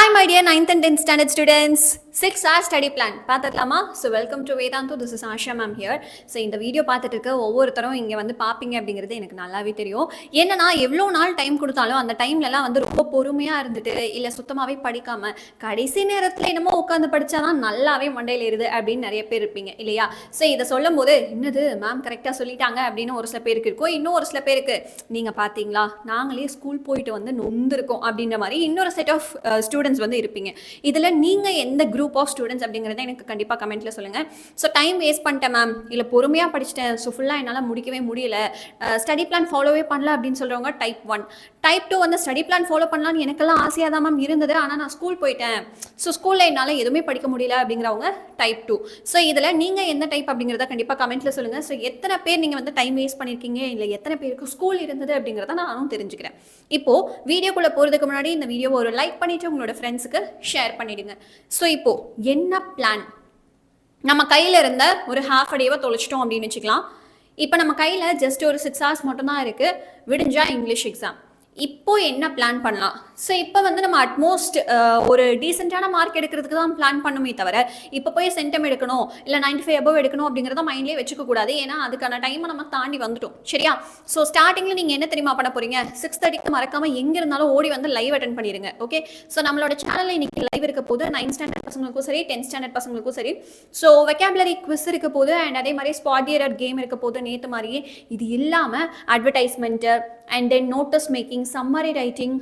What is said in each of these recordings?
Hi my dear 9th and 10th standard students. 6-hour study plan பார்த்துக்கலாமா? So welcome to Vedantu. This is Asha ma'am here. So இந்த video பார்த்துட்டு இருக்க ஒவ்வொருத்தரும் இங்கே வந்து பார்ப்பீங்க அப்படிங்கிறது எனக்கு நல்லாவே தெரியும். என்னன்னா எவ்வளோ நாள் டைம் கொடுத்தாலும் அந்த டைம்லலாம் வந்து ரொம்ப பொறுமையாக இருந்துட்டு இல்லை சுத்தமாகவே படிக்காமல் கடைசி நேரத்தில் என்னமோ உட்காந்து படித்தாதான் நல்லாவே மண்டையில் ஏறுது அப்படின்னு நிறைய பேர் இருப்பீங்க இல்லையா? ஸோ இதை சொல்லும் போது என்னது மேம் கரெக்டாக சொல்லிட்டாங்க அப்படின்னு ஒரு சில பேருக்கு இருக்கும். இன்னும் ஒரு சில பேருக்கு நீங்கள் பார்த்தீங்களா நாங்களே ஸ்கூல் போயிட்டு வந்து நொந்திருக்கோம் அப்படின்ற மாதிரி இன்னொரு செட் ஆஃப் ஸ்டூடெண்ட்ஸ் வந்து இருப்பீங்க. இதில் நீங்கள் எந்த குரூப் ஆஃப் ஸ்டூடெண்ட்ஸ் அப்படிங்கிறத எனக்கு கண்டிப்பாக கமெண்ட்டில் சொல்லுங்கள். ஸோ டைம் வேஸ்ட் பண்ணிட்டேன் மேம், இல்லை பொறுமையாக படிச்சிட்டேன், ஸோ ஃபுல்லாக என்னால் முடிக்கவே முடியல, ஸ்டடி பிளான் ஃபாலோவே பண்ணல அப்படின்னு சொல்கிறவங்க டைப் 1. டைப் 2 வந்து ஸ்டடி பிளான் ஃபாலோ பண்ணலான்னு எனக்கெல்லாம் ஆசையாக தான் மேம் இருந்தது, ஆனால் நான் ஸ்கூல் போயிட்டேன், ஸோ ஸ்கூலில் என்னால் எதுவுமே படிக்க முடியல அப்படிங்கிறவங்க டைப் 2. ஸோ இதில் நீங்கள் எந்த டைப் அப்படிங்கிறத கண்டிப்பாக கமெண்ட்டில் சொல்லுங்கள். ஸோ எத்தனை பேர் நீங்கள் வந்து டைம் வேஸ்ட் பண்ணியிருக்கீங்க, இல்லை எத்தனை பேருக்கு ஸ்கூல் இருந்தது அப்படிங்கிறத நானும் தெரிஞ்சுக்கிறேன். இப்போது வீடியோக்குள்ளே போகிறதுக்கு முன்னாடி இந்த வீடியோவை ஒரு லைக் பண்ணிவிட்டு உங்களோட ஃப்ரெண்ட்ஸுக்கு ஷேர் பண்ணிவிடுங்க. ஸோ இப்போது என்ன பிளான்? நம்ம கையில் இருந்த ஒரு ஹாஃப் அ டேவை தொலைச்சிட்டோம் அப்படின்னு வச்சுக்கலாம். இப்போ நம்ம கையில் ஜஸ்ட் ஒரு 6 hours மட்டும்தான் இருக்குது, விடிஞ்சா இங்கிலீஷ் எக்ஸாம். இப்போது என்ன பிளான் பண்ணலாம்? ஸோ இப்போ வந்து நம்ம அட்மோஸ்ட் ஒரு டீசெண்டான மார்க் எடுக்கிறதுக்கு தான் பிளான் பண்ணுமே தவிர இப்போ போய் சென்டம் எடுக்கணும் இல்லை 95 above எடுக்கணும் அப்படிங்கிறத மைண்ட்லேயே வச்சுக்கக்கூடாது. ஏன்னா அதுக்கான டைமை நம்ம தாண்டி வந்துட்டோம் சரியா? ஸோ ஸ்டார்டிங்கில் நீங்கள் என்ன தெரியுமா பண்ண போகிறீங்க? 6:30க்கு மறக்காமல் எங்கே இருந்தாலும் ஓடி வந்து லைவ் அட்டன் பண்ணிடுங்க. ஓகே, ஸோ நம்மளோட சேனலில் இன்னைக்கு லைவ் இருக்க போது 9th standard பசங்களுக்கும் சரி 10th standard பசங்களுக்கும் சரி. ஸோ வெக்காபுலரி குவிஸ் இருக்க போது அண்ட் அதே மாதிரி 𝑠pot கேம் இருக்க போது நேற்று மாதிரியே. இது இல்லாமல் advertisement and then notice making, summary writing,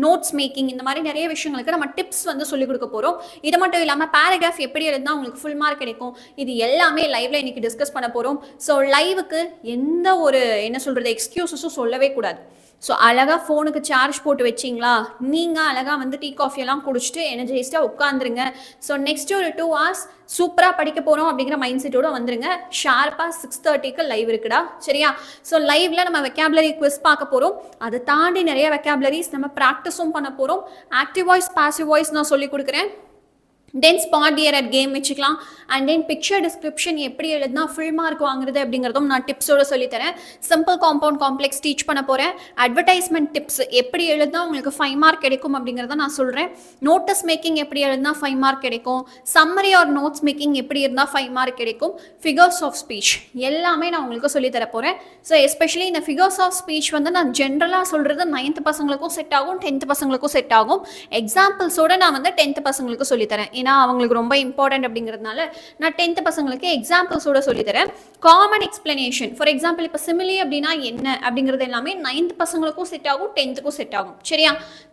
notes making, இந்த மாதிரி நிறைய விஷயங்களுக்கு நம்ம டிப்ஸ் வந்து சொல்லிக் கொடுக்க போகிறோம். இது மட்டும் இல்லாமல் பேராகிராஃப் எப்படி எழுதினா உங்களுக்கு ஃபுல் மார்க் கிடைக்கும், இது எல்லாமே லைவ்ல இன்னைக்கு டிஸ்கஸ் பண்ண போகிறோம். ஸோ லைவுக்கு எந்த ஒரு என்ன சொல்கிறது எக்ஸ்கியூஸஸும் சொல்லவே கூடாது. ஸோ அழகாக ஃபோனுக்கு சார்ஜ் போட்டு வச்சிங்களா, நீங்கள் அழகாக வந்து டீ காஃபியெல்லாம் குடிச்சிட்டு எனர்ஜைஸ்டாக உட்காந்துருங்க. ஸோ நெக்ஸ்ட் ஒரு 2 hours சூப்பராக படிக்க போகிறோம் அப்படிங்கிற மைண்ட் செட்டோடு வந்துருங்க. ஷார்ப்பாக 6:30க்கு லைவ் இருக்குடா சரியா? ஸோ லைவ்ல நம்ம வெக்காபுலரி குவிஸ் பார்க்க போகிறோம். அதை தாண்டி நிறைய வெக்காபுலரிஸ் நம்ம ப்ராக்டிஸும் பண்ண போகிறோம். ஆக்டிவ் வாய்ஸ் பாசிவ் வாய்ஸ் நான் சொல்லி கொடுக்குறேன். தென் 𝑠pot கேம் வச்சுக்கலாம். அண்ட் தென் பிக்சர் டிஸ்கிரிப்ஷன் எப்படி எழுதுனா ஃபுல் மார்க் வாங்குறது அப்படிங்கிறதும் நான் டிப்ஸோடு சொல்லித்தரேன். சிம்பிள் காம்பவுண்ட் காம்ப்ளெக்ஸ் டீச் பண்ண போகிறேன். அட்வர்டைஸ்மெண்ட் டிப்ஸ் எப்படி எழுதுனா உங்களுக்கு 5 மார்க் கிடைக்கும் அப்படிங்கிறத நான் சொல்கிறேன். நோட்டஸ் மேக்கிங் எப்படி எழுதுனா 5 மார்க் கிடைக்கும். சம்மரி ஆர் நோட்ஸ் மேக்கிங் எப்படி இருந்தால் 5 மார்க் கிடைக்கும். ஃபிகர்ஸ் ஆஃப் ஸ்பீச் எல்லாமே நான் உங்களுக்கு சொல்லித்தர போகிறேன். ஸோ எஸ்பெஷலி இந்த ஃபிகர்ஸ் ஆஃப் ஸ்பீச் வந்து நான் ஜென்ரலாக சொல்கிறது 9th பசங்களுக்கும் செட் ஆகும், 10th பசங்களுக்கும் செட் ஆகும். எக்ஸாம்பிள்ஸோடு நான் வந்து 10th பசங்களுக்கு சொல்லித்தரேன். ஏன்னா அவங்களுக்கு ரொம்ப இம்பார்ட்டன்ட் அப்படிங்கிறதுனால நான் 10th பசங்களுக்கு எக்ஸாம்பிள்ஸோட சொல்லித்தரேன். காமன் எக்ஸ்பிளனேஷன், ஃபார் எக்ஸாம்பிள் இப்போ சிமிலி அப்படின்னா என்ன அப்படிங்கிறது எல்லாமே 9th பசங்களுக்கும் செட் ஆகும், 10th செட் ஆகும் சரியா?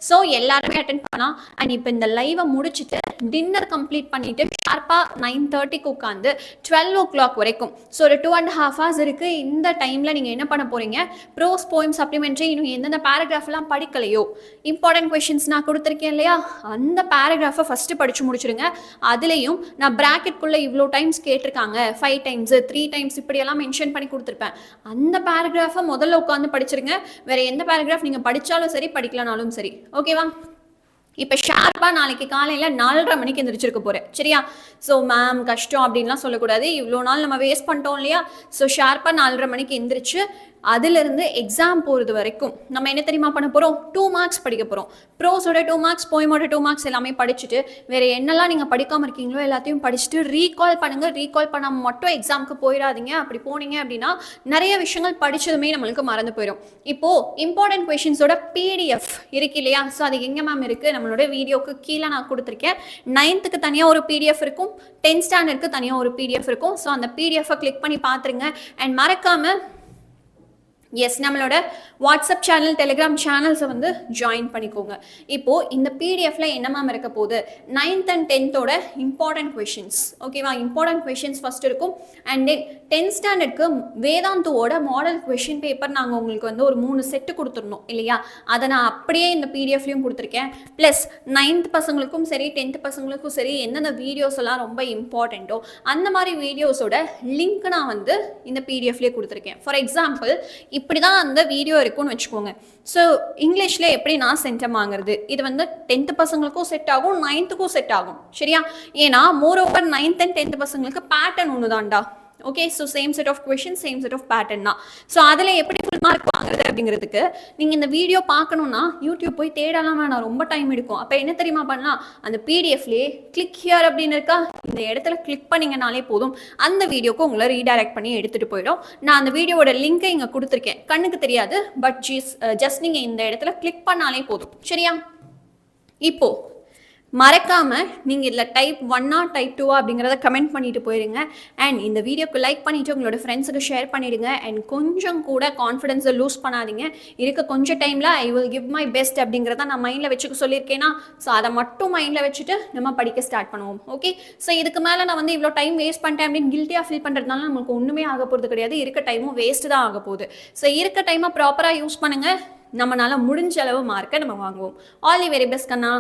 ஸோ எல்லாருமே அட்டென்ட் பண்ணலாம். அண்ட் இப்போ இந்த லைவை முடிச்சுட்டு டின்னர் கம்ப்ளீட் பண்ணிட்டு ஷார்ப்பாக 9:30க்கு உட்காந்து 12 o'clock வரைக்கும், ஸோ ஒரு 2.5 hours இருக்குது. இந்த டைமில் நீங்கள் என்ன பண்ண போகிறீங்க? ப்ரோஸ் போயம் சப்ளிமெண்ட்ரி இன்னும் எந்தெந்த பேராகிராஃப்லாம் படிக்கலையோ இம்பார்ட்டன்ட் கொஷின்ஸ் நான் கொடுத்துருக்கேன் இல்லையா, அந்த பேராகிராஃபை ஃபஸ்ட்டு படித்து முடிச்சிடுங்க. அதுலேயும் நான் பிராக்கெட்குள்ளே இவ்வளோ டைம்ஸ் கேட்டிருக்காங்க, 5 times 3 times இப்படியெல்லாம் மென்ஷன் பண்ணி கொடுத்துருப்பேன். அந்த பேராகிராஃபை முதல்ல உட்காந்து படிச்சிருங்க. வேறு எந்த பேராகிராஃப் நீங்கள் படித்தாலும் சரி படிக்கலனாலும் சரி ஓகேவா? இப்போ ஷார்ப்பாக நாளைக்கு காலையில் 4:30 மணிக்கு எந்திரிச்சிருக்க போகிறேன் சரியா? ஸோ மேம் கஷ்டம் அப்படின்லாம் சொல்லக்கூடாது, இவ்வளோ நாள் நம்ம வேஸ்ட் பண்ணிட்டோம் இல்லையா? ஸோ ஷார்ப்பாக 4:30 மணிக்கு எந்திரிச்சு அதிலிருந்து எக்ஸாம் போகிறது வரைக்கும் நம்ம என்ன தெரியுமா பண்ண போகிறோம்? 2 marks படிக்க போகிறோம். ப்ரோஸோட 2 marks, போயமோட 2 marks எல்லாமே படிச்சுட்டு வேறு என்னெல்லாம் நீங்கள் படிக்காமல் இருக்கீங்களோ எல்லாத்தையும் படிச்சுட்டு ரீகால் பண்ணுங்கள். ரீகால் பண்ணாமல் மட்டும் எக்ஸாமுக்கு போயிடாதீங்க. அப்படி போனீங்க அப்படின்னா நிறைய விஷயங்கள் படித்ததுமே நம்மளுக்கு மறந்து போயிடும். இப்போது இம்பார்ட்டன்ட் கொஷின்ஸோட PDF இருக்கு இல்லையா? ஸோ அது எங்கே மேம் இருக்குது? நம்மளோட வீடியோக்கு கீழே நான் கொடுத்துருக்கேன். 9th தனியாக ஒரு PDF இருக்கும், 10th standard தனியாக ஒரு PDF இருக்கும். ஸோ அந்த PDF-ஐ கிளிக் பண்ணி பார்த்துருங்க. அண்ட் மறக்காமல் எஸ் நம்மளோட வாட்ஸ்அப் சேனல், டெலிகிராம் சேனல்ஸை வந்து ஜாயின் பண்ணிக்கோங்க. இப்போது இந்த பிடிஎஃப்ல என்ன மேம் இருக்க போகுது? 9th and 10th important questions ஓகேவா? இம்பார்ட்டன்ட் கொஷின்ஸ் ஃபஸ்ட் இருக்கும். அண்ட் தென் 10th standardக்கு வேதாந்துவோட மாடல் கொஷின் பேப்பர் நாங்கள் உங்களுக்கு வந்து ஒரு 3 செட்டு கொடுத்துருந்தோம் இல்லையா? அதை நான் அப்படியே இந்த பிடிஎஃப்லையும் கொடுத்துருக்கேன். ப்ளஸ் 9th பசங்களுக்கும் சரி 10th பசங்களுக்கும் சரி எந்தெந்த வீடியோஸ் எல்லாம் ரொம்ப இம்பார்ட்டண்ட்டோ அந்த மாதிரி வீடியோஸோட லிங்க் நான் வந்து இந்த பிடிஎஃப்லேயே கொடுத்துருக்கேன். ஃபார் எக்ஸாம்பிள் இப்படி தான் அந்த வீடியோ இருக்குன்னு வச்சுக்கோங்க. ஸோ இங்கிலீஷில் எப்படி நான் சென்டம் வாங்குறது, இது வந்து 10th பசங்களுக்கும் செட் ஆகும், 9th செட் ஆகும் சரியா? ஏன்னா more over 9th and 10th பசங்களுக்கு பேட்டர்ன் ஒன்று தான்டா okay, so same set of question, same set of pattern தான். ஸோ அதில் எப்படி ஃபுல் மார்க் வாங்குறது அப்படிங்கிறதுக்கு நீங்கள் இந்த வீடியோ பார்க்கணுன்னா யூடியூப் போய் தேடலாம் வேணாம், ரொம்ப டைம் எடுக்கும். அப்போ என்ன தெரியுமா பண்ணலாம், அந்த பிடிஎஃப்லேயே கிளிக் ஹியர் அப்படின்னு இருக்கா, இந்த இடத்துல கிளிக் பண்ணிங்கனாலே போதும், அந்த வீடியோக்கு உங்களை ரீடைரக்ட் பண்ணி எடுத்துகிட்டு போயிடும். நான் அந்த வீடியோவோட லிங்கை இங்கே கொடுத்துருக்கேன், கண்ணுக்கு தெரியாது, பட் ஜஸ்ட் நீங்கள் இந்த இடத்துல கிளிக் பண்ணாலே போதும். சரியா? இப்போது மறக்காமல் நீங்கள் இதில் டைப் 1 டைப் 2 அப்படிங்கிறத கமெண்ட் பண்ணிட்டு போயிடுங்க. அண்ட் இந்த வீடியோக்கு லைக் பண்ணிவிட்டு உங்களோட ஃப்ரெண்ட்ஸுக்கு ஷேர் பண்ணிவிடுங்க. அண்ட் கொஞ்சம் கூட கான்ஃபிடென்ஸை லூஸ் பண்ணாதீங்க. இருக்க கொஞ்சம் டைமில் I will give my best அப்படிங்கிறத நான் மைண்டில் வச்சுக்க சொல்லியிருக்கேன்னா, ஸோ அதை மட்டும் மைண்டில் வச்சுட்டு நம்ம படிக்க ஸ்டார்ட் பண்ணுவோம். ஓகே, ஸோ இதுக்கு மேலே நான் வந்து இவ்வளோ டைம் வேஸ்ட் பண்ணிட்டேன் அப்படின்னு கில்ட்டியாக ஃபீல் பண்ணுறதுனால நமக்கு ஒன்றுமே ஆக போகிறது கிடையாது. இருக்க டைமும் வேஸ்ட்டு தான் ஆக போகுது. ஸோ இருக்க டைமை ப்ராப்பராக யூஸ் பண்ணுங்கள். நம்மளால் முடிஞ்ச அளவு மார்க்கை நம்ம வாங்குவோம். All the very best Kanna.